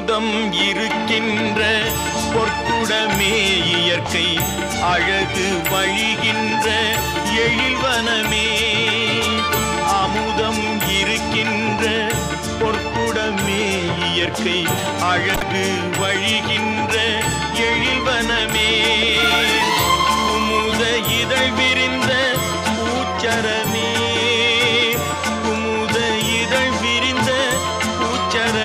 அமுதம் இருக்கின்ற பொற்குடமே இயற்கை அழகு வழிகின்ற எழில்வனமே. அமுதம் இருக்கின்ற பொற்குடமே இயற்கை அழகு வழிகின்ற எழில்வனமே. குமுத இதழ் விரிந்த பூச்சரம்